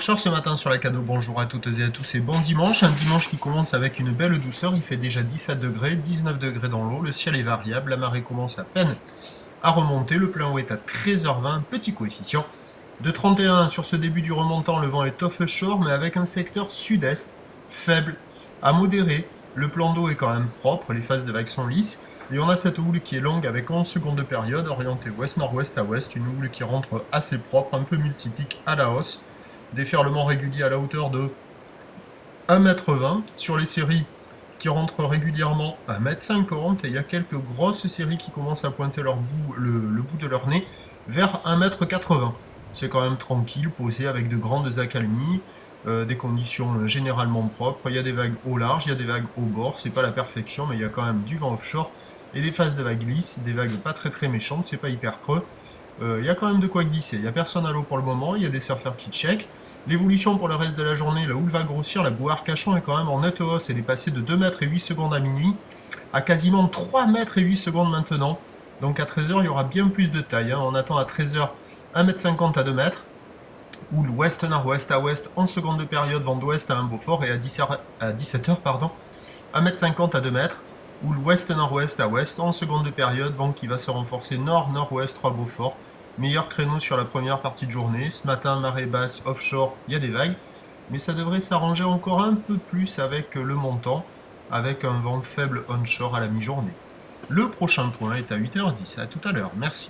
offshore ce matin sur la Cadeau. Bonjour à toutes et à tous et bon dimanche. Un dimanche qui commence avec une belle douceur. Il fait déjà 17 degrés, 19 degrés dans l'eau. Le ciel est variable. La marée commence à peine à remonter. Le plein eau est à 13h20. Petit coefficient de 31 sur ce début du remontant. Le vent est offshore mais avec un secteur sud-est faible à modéré. Le plan d'eau est quand même propre. Les phases de vagues sont lisses. Et on a cette houle qui est longue avec 11 secondes de période, orientée ouest-nord-ouest à ouest, une houle qui rentre assez propre, un peu multiplique à la hausse. Déferlement régulier à la hauteur de 1,20 m sur les séries qui rentrent régulièrement à 1,50 m, et il y a quelques grosses séries qui commencent à pointer le bout de leur nez vers 1,80 m. C'est quand même tranquille, posé avec de grandes accalmies, des conditions généralement propres. Il y a des vagues au large, il y a des vagues au bord, c'est pas la perfection, mais il y a quand même du vent offshore et des phases de vagues lisses, des vagues pas très méchantes, c'est pas hyper creux. Il y a quand même de quoi glisser. Il n'y a personne à l'eau pour le moment, il y a des surfeurs qui check. L'évolution pour le reste de la journée, la houle va grossir, la boue Arcachon est quand même en nette hausse, elle est passée de 2 mètres et 8 secondes à minuit à quasiment 3 mètres et 8 secondes maintenant. Donc à 13h, il y aura bien plus de taille. On attend à 13h 1,50 m à 2 mètres. Houle ouest-nord-ouest à ouest, 11 secondes de période, vent d'ouest à un Beaufort, et à 17h, 1,50 m à 2 mètres. Houle ouest-nord-ouest à ouest, 11 secondes de période, vent qui va se renforcer nord-nord-ouest, 3 Beaufort. Meilleur créneau sur la première partie de journée. Ce matin, marée basse, offshore, il y a des vagues. Mais ça devrait s'arranger encore un peu plus avec le montant, avec un vent faible onshore à la mi-journée. Le prochain point est à 8h10. À tout à l'heure. Merci.